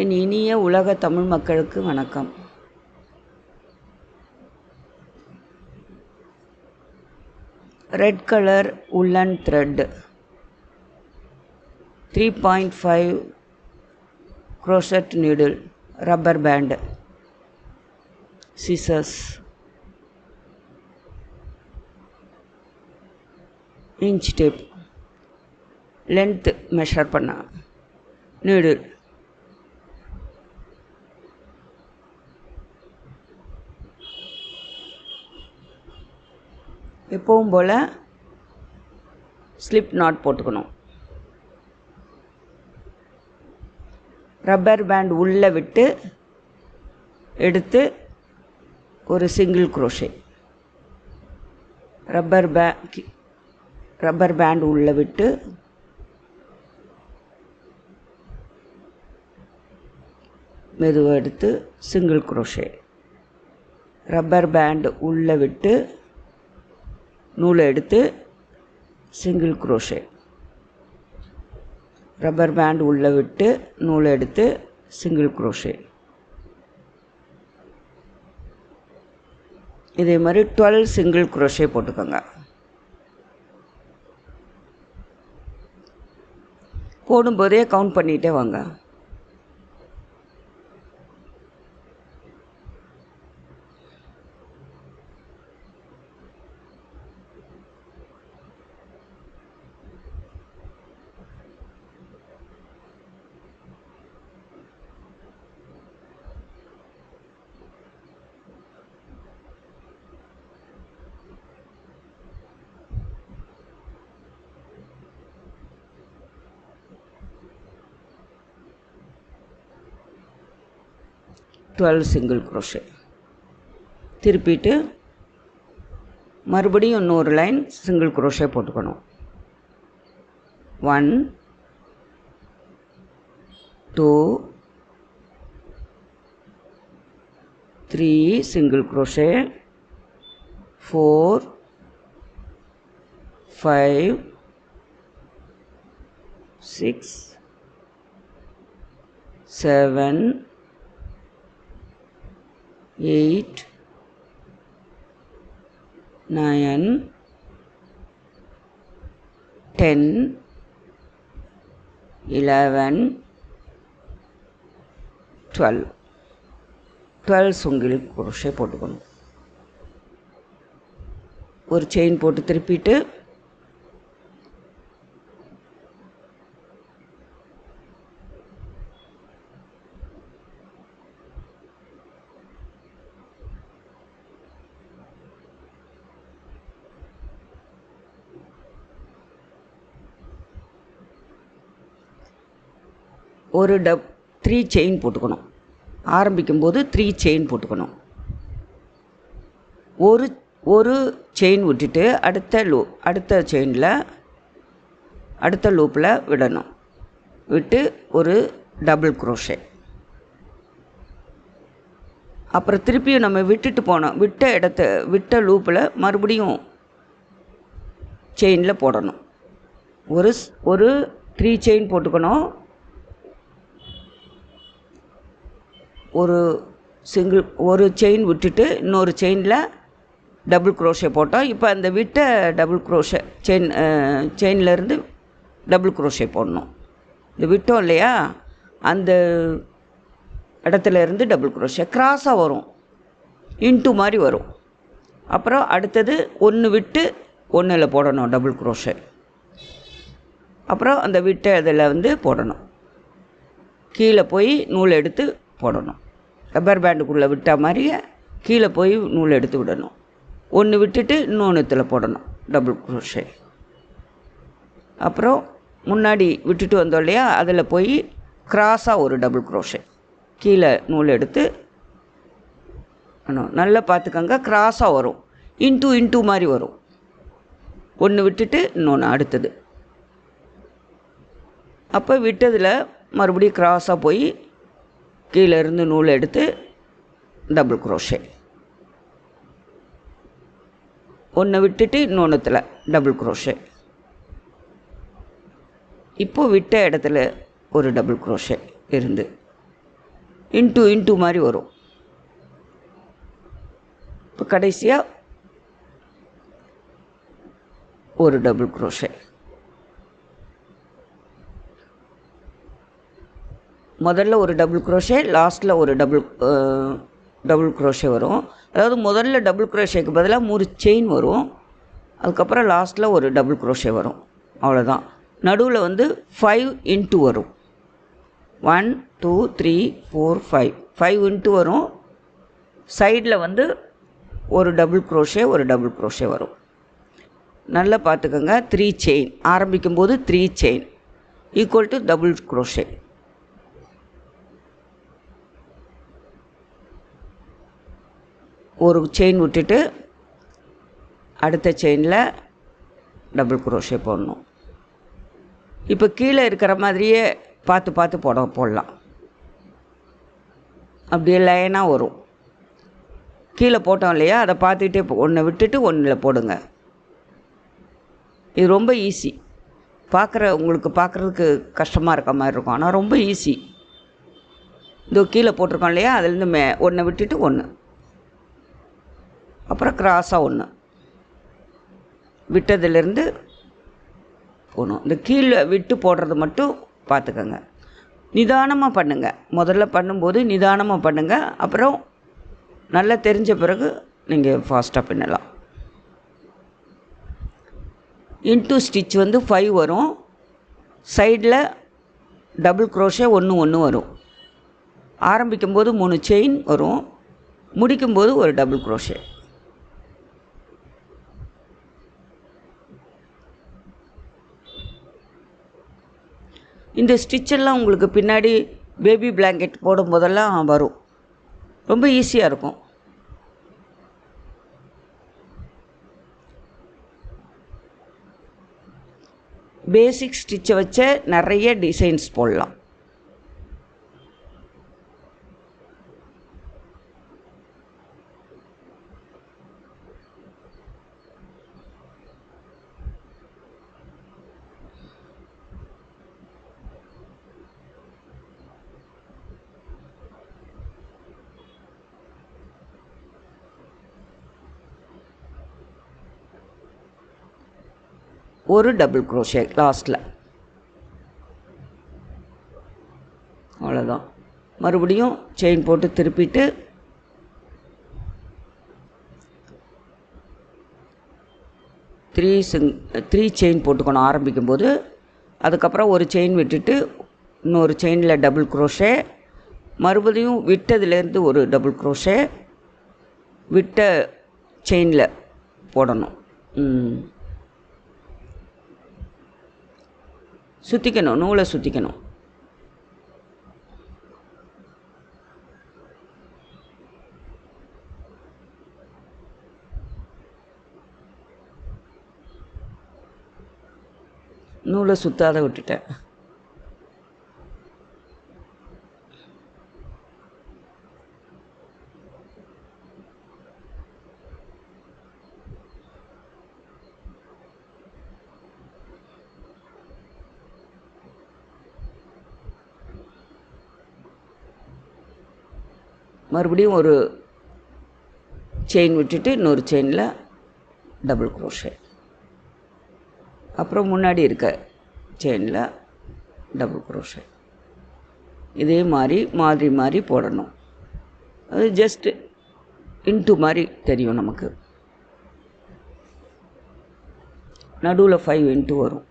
என் இனிய உலக தமிழ் மக்களுக்கு வணக்கம். ரெட் கலர் உள்ளன் thread 3.5 crochet needle, rubber band, scissors, inch tape, length measure பண்ண needle, எப்பவும் போல் ஸ்லிப் நாட் போட்டுக்கணும். ரப்பர் பேண்ட் உள்ளே விட்டு எடுத்து ஒரு சிங்கிள் குரோஷே. ரப்பர் பேண்ட் உள்ளே விட்டு மெதுவாக எடுத்து சிங்கிள் குரோஷே. ரப்பர் பேண்ட் உள்ளே விட்டு நூலை எடுத்து சிங்கிள் குரோஷே. ரப்பர் பேண்ட் உள்ளே விட்டு நூலை எடுத்து சிங்கிள் குரோஷே. இதே மாதிரி 12 சிங்கிள் குரோஷே போட்டுக்கோங்க. போடும்போதே கவுண்ட் பண்ணிகிட்டே வாங்க. சிங்கிள் குரோஷே திருப்பிட்டு மறுபடியும் இன்னொரு லைன் சிங்கிள் குரோஷே போட்டுக்கணும். 1 2 3 சிங்கிள் குரோஷே, 4 5 6 7 8 9 10 11 12 சிங்கிள் குரோஷே போட்டுக்கணும். ஒரு செயின் போட்டு திருப்பிட்டு ஒரு 3 செயின் போட்டுக்கணும். ஆரம்பிக்கும்போது 3 செயின் போட்டுக்கணும். ஒரு செயின் விட்டுட்டு அடுத்த செயினில் அடுத்த லூப்பில் விடணும். விட்டு ஒரு டபுள் குரோஷே. அப்புறம் திருப்பியும் நம்ம விட்ட லூப்பில் மறுபடியும் செயினில் போடணும். ஒரு 3 செயின் போட்டுக்கணும். ஒரு செயின் விட்டுட்டு இன்னொரு செயினில் டபுள் குரோஷே போட்டோம். இப்போ அந்த விட்ட டபுள் குரோஷே செயின்லேருந்து டபுள் குரோஷே போடணும். இந்த விட்டோம் இல்லையா, அந்த இடத்துல இருந்து டபுள் குரோஷே கிராஸாக வரும், இன்ட்டு மாதிரி வரும். அப்புறம் அடுத்தது ஒன்று விட்டு ஒன்றில் போடணும் டபுள் குரோஷே. அப்புறம் அந்த விட்ட இதில் போடணும். கீழே போய் நூல் எடுத்து போடணும். ரப்பர் பேண்டுக்குள்ளே விட்ட மாதிரியே கீழே போய் நூல் எடுத்து விடணும். ஒன்று விட்டுட்டு இன்னொன்றுத்தில் போடணும் டபுள் குரோஷே. அப்புறம் முன்னாடி விட்டுட்டு வந்தோம் இல்லையா, அதில் போய் கிராஸாக ஒரு டபுள் குரோஷே. கீழே நூல் எடுத்து நல்லா பார்த்துக்கங்க, கிராஸாக வரும், இன்ட்டு மாதிரி வரும். ஒன்று விட்டுட்டு இன்னொன்று அடுத்தது. அப்போ விட்டதில் மறுபடியும் கிராஸாக போய் கீழே இருந்து நூல் எடுத்து டபுள் குரோஷே. ஒன்று விட்டுட்டு இன்னொன்றுத்தில் டபுள் குரோஷே. இப்போது விட்ட இடத்துல ஒரு டபுள் குரோஷே இருந்து இன்ட்டு மாதிரி வரும். இப்போ கடைசியாக ஒரு டபுள் க்ரோஷே. முதல்ல ஒரு டபுள் க்ரோஷே, லாஸ்ட்டில் ஒரு டபுள் க்ரோஷே வரும். அதாவது முதல்ல டபுள் க்ரோஷேக்கு பதிலாக 3 செயின் வரும். அதுக்கப்புறம் லாஸ்ட்டில் ஒரு டபுள் க்ரோஷே வரும். அவ்வளோதான். நடுவில் வந்து 5 இன்ட்டு வரும். 1 2 3 4 5 5 இன்ட்டு வரும். சைடில் வந்து ஒரு டபுள் க்ரோஷே வரும். நல்லா பார்த்துக்கோங்க. 3 செயின் ஆரம்பிக்கும்போது 3 chain equal to double crochet. ஒரு செயின் விட்டுட்டு அடுத்த செயினில் டபுள் க்ரோஷே போடணும். இப்போ கீழே இருக்கிற மாதிரியே பார்த்து போடலாம். அப்படியே லைனாக வரும். கீழே போட்டோம் இல்லையா, அதை பார்த்துக்கிட்டே ஒன்றை விட்டுட்டு ஒன்றில் போடுங்க. இது ரொம்ப ஈஸி. உங்களுக்கு பார்க்குறதுக்கு கஷ்டமாக இருக்க மாதிரி இருக்கும், ஆனால் ரொம்ப ஈஸி. இதோ கீழே போட்டிருக்கோம் இல்லையா, அதுலேருந்து ஒன்றை விட்டுட்டு ஒன்று, அப்புறம் கிராஸாக ஒன்று விட்டதுலேருந்து போகணும். இந்த கீழே விட்டு போடுறது மட்டும் பார்த்துக்கோங்க. நிதானமாக பண்ணுங்கள். முதல்ல பண்ணும்போது நிதானமாக பண்ணுங்கள். அப்புறம் நல்லா தெரிஞ்ச பிறகு நீங்கள் ஃபாஸ்ட்டாக பண்ணலாம். இன்ட்டு ஸ்டிச் வந்து 5 வரும். சைடில் டபுள் க்ரோஷே 1 வரும். ஆரம்பிக்கும்போது 3 செயின் வரும். முடிக்கும்போது ஒரு டபுள் க்ரோஷே. இந்த ஸ்டிச்செல்லாம் உங்களுக்கு பின்னாடி பேபி பிளாங்கெட் போடும்போதெல்லாம் வரும். ரொம்ப ஈஸியாக இருக்கும். பேசிக் ஸ்டிச்சை வச்ச நிறைய டிசைன்ஸ் போடலாம். ஒரு டபுள் க்ரோஷே லாஸ்ட்டில். அவ்வளோதான். மறுபடியும் செயின் போட்டு திருப்பிட்டு த்ரீ செயின் போட்டுக்கணும் ஆரம்பிக்கும்போது. அதுக்கப்புறம் ஒரு செயின் விட்டுட்டு இன்னொரு செயினில் டபுள் க்ரோஷே, மறுபடியும் விட்டதுலேருந்து ஒரு டபுள் க்ரோஷே, விட்ட செயினில் போடணும். சுற்றிக்கணும், நூலை சுற்றிக்கணும். நூலை சுற்றாத விட்டுட்டேன். மறுபடியும் ஒரு செயின் விட்டுட்டு இன்னொரு செயினில் டபுள் க்ரோஷே, அப்புறம் முன்னாடி இருக்க செயினில் டபுள் க்ரோஷே. இதே மாதிரி போடணும். அது ஜஸ்ட்டு இன்ட்டு மாதிரி தெரியும் நமக்கு. நடுவில் 5 இன்ட்டு வரும்.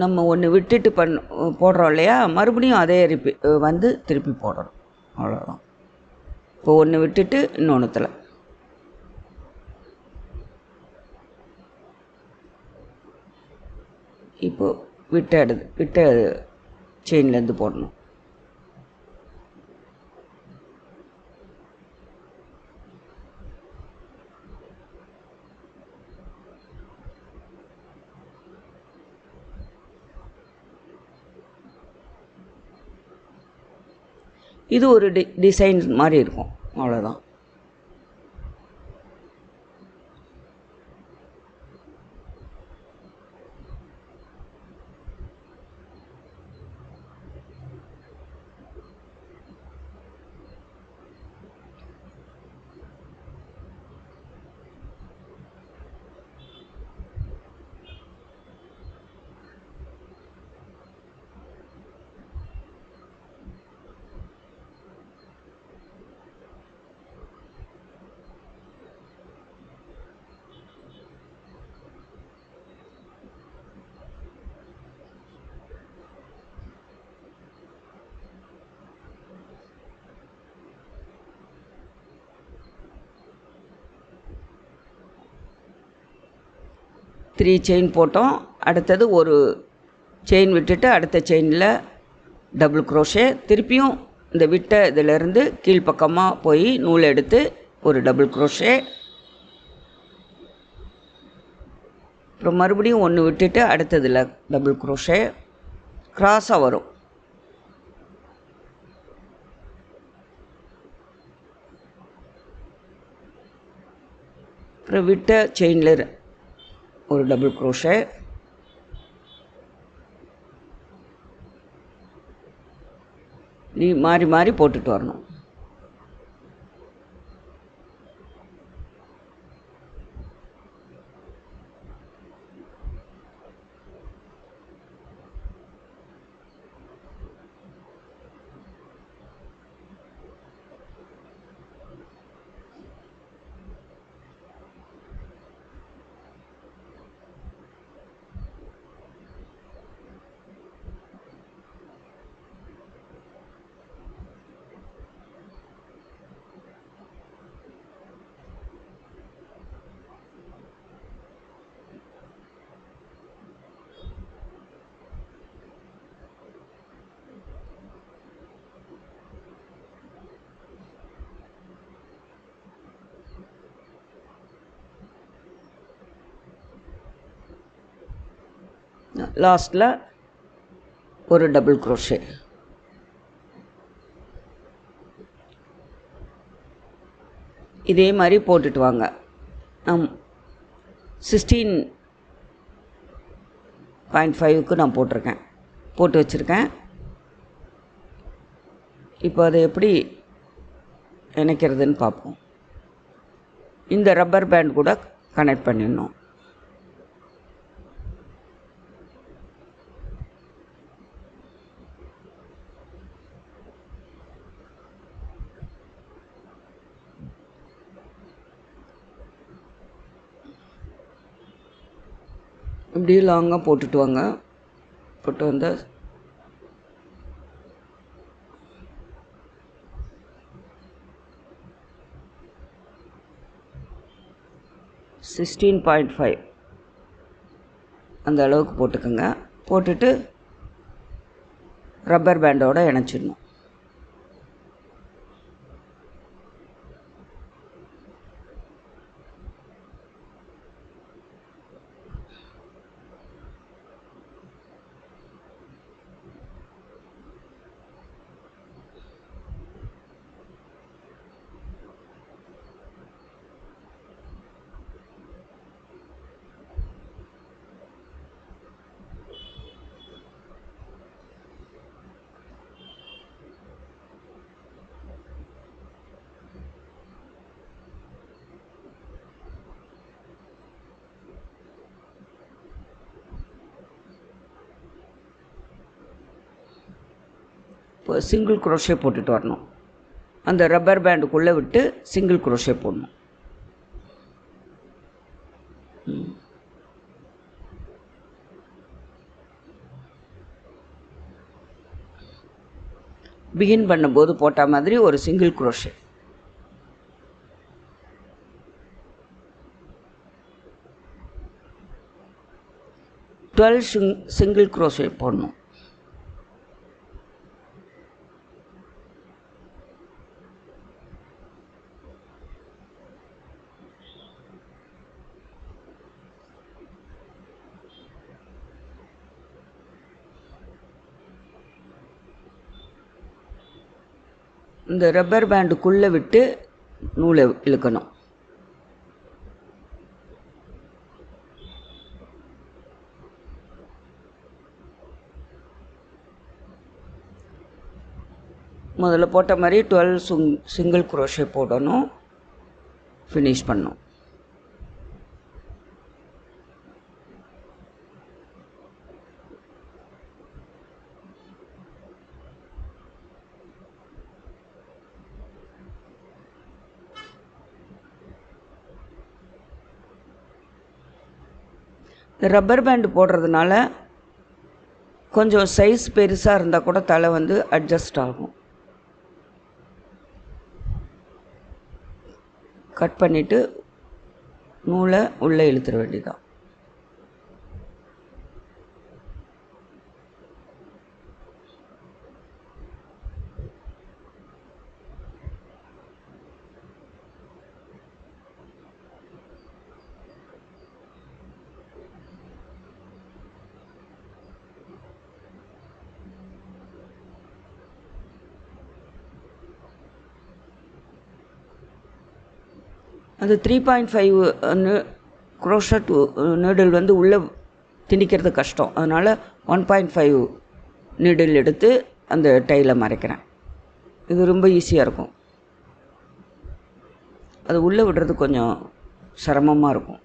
நம்ம ஒன்று விட்டுட்டு போடுறோம் இல்லையா, மறுபடியும் அதே திருப்பி போடணும். அவ்வளோதான். இப்போ ஒன்று விட்டுட்டு இன்னொன்றுத்தில் இப்போது விட்ட செயின்லேருந்து போடணும். இது ஒரு டிசைன் மாதிரி இருக்கும், அவ்வளோதான். த்ரீ செயின் போட்டோம். அடுத்தது ஒரு செயின் விட்டுட்டு அடுத்த செயினில் டபுள் குரோஷே. திருப்பியும் இந்த விட்ட இதிலேருந்து கீழ்ப்பக்கமாக போய் நூல் எடுத்து ஒரு டபுள் குரோஷே. அப்புறம் மறுபடியும் ஒன்று விட்டுட்டு அடுத்ததில் டபுள் குரோஷே. கிராஸாக வரும். அப்புறம் விட்ட செயினில் ஒரு டபுள் குரோஷே. நீ மாறி மாறி போட்டுட்டு வரணும். லாஸ்ட்டில் ஒரு டபுள் குரோஷே. இதே மாதிரி போட்டுட்டு வாங்க. 16.5க்கு நான் போட்டு வச்சுருக்கேன். இப்போ அதை எப்படி இணைக்கிறதுன்னு பார்ப்போம். இந்த ரப்பர் பேண்ட் கூட கனெக்ட் பண்ணிடணும். இப்படியே லாங்காக போட்டுட்டு வாங்க. போட்டு வந்து 16.5 அந்த அளவுக்கு போட்டுக்கோங்க. போட்டுட்டு ரப்பர் பேண்டோடு இணைச்சிடணும். இப்போ சிங்கிள் குரோஷே போட்டுட்டு வரணும். அந்த ரப்பர் பேண்டுக்குள்ளே விட்டு சிங்கிள் குரோஷே போடணும். பிகின் பண்ணும்போது போட்ட மாதிரி ஒரு சிங்கிள் குரோஷே. சிங்கிள் குரோஷே போடணும். இந்த ரப்பர் பேண்டுக்குள்ளே விட்டு நூலை இழுக்கணும். முதல்ல போட்ட மாதிரி 12 சிங்கிள் குரோஷே போடணும், ஃபினிஷ் பண்ணணும். ரப்பர் பேண்டு போடுறதுனால கொஞ்சம் சைஸ் பெருசாக இருந்தால் கூட தலை வந்து அட்ஜஸ்ட் ஆகும். கட் பண்ணிவிட்டு நூலை உள்ளே இழுத்துட வேண்டியதான். அது 3.5 குரோஷட் நீடில் வந்து உள்ளே திணிக்கிறது கஷ்டம். அதனால் 1.5 நீடில் எடுத்து அந்த டைலை மறைக்கிறேன். இது ரொம்ப ஈஸியாக இருக்கும். அது உள்ளே விடுறது கொஞ்சம் சிரமமாக இருக்கும்.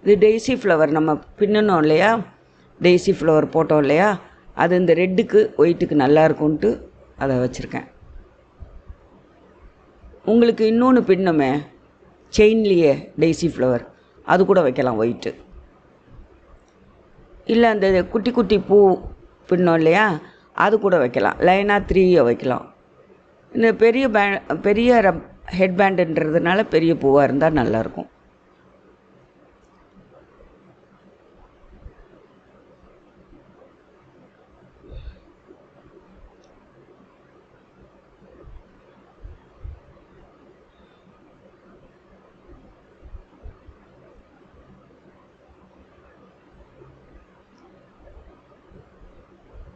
இது டெய்ஸி ஃப்ளவர் நம்ம பின்னணும் இல்லையா, டெய்ஸி ஃப்ளவர் போட்டோம் இல்லையா, அது இந்த ரெட்டுக்கு ஒயிட்டுக்கு நல்லா இருக்கும்ன்ட்டு அதை வச்சுருக்கேன். உங்களுக்கு இன்னொன்று பின்னமே செயின்லேயே டெய்ஸி ஃப்ளவர், அது கூட வைக்கலாம் ஒயிட்டு. இல்லை அந்த குட்டி குட்டி பூ பின்னோம் இல்லையா, அது கூட வைக்கலாம். லைனாக 3 வைக்கலாம். இந்த பெரிய ஹெட் பேண்டுன்றதுனால பெரிய பூவாக இருந்தால் நல்லாயிருக்கும்.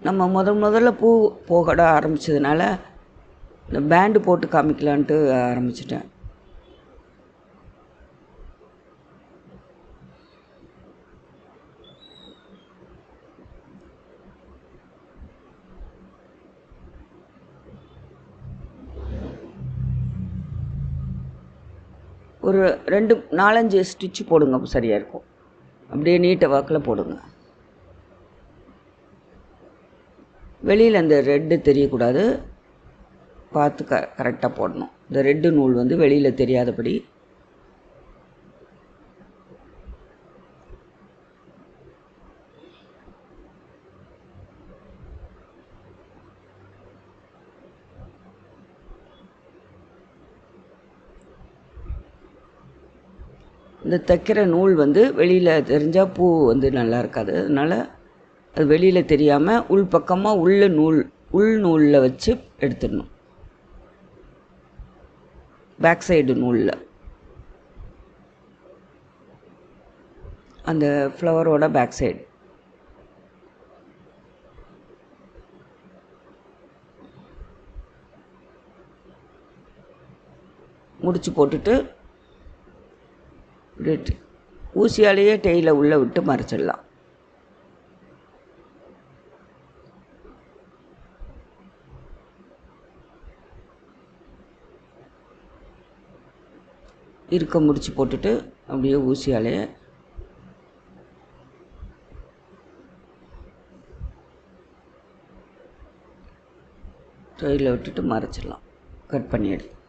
நம்ம முதல்ல பூ போகட ஆரம்பித்ததுனால இந்த பேண்டு போட்டு காமிக்கலான்ட்டு ஆரம்பிச்சிட்டேன். ஒரு 4-5 ஸ்டிச்சு போடுங்க, சரியாக இருக்கும். அப்படியே நீட்டை வாக்கில் போடுங்க. வெளியில் அந்த ரெட்டு தெரியக்கூடாது, பார்த்து கரெக்டாக போடணும். இந்த ரெட்டு நூல் வந்து வெளியில் தெரியாதபடி. இந்த தைக்கிற நூல் வந்து வெளியில் தெரிஞ்சால் பூ வந்து நல்லா இருக்காது. அதனால் அது வெளியில் தெரியாமல் உள்பக்கமாக உள் நூலில் வச்சு எடுத்துடணும். பேக் சைடு நூலில் அந்த ஃப்ளவரோட பேக் சைடு. முடிச்சு போட்டுட்டு ஊசியாலேயே டெய்ல உள்ளே விட்டு மறைச்சிடலாம். இருக்க முடிச்சு போட்டுட்டு அப்படியே ஊசியாலேயே ட்ரெயில விட்டுட்டு மறைச்சிடலாம். கட் பண்ணி எடுத்து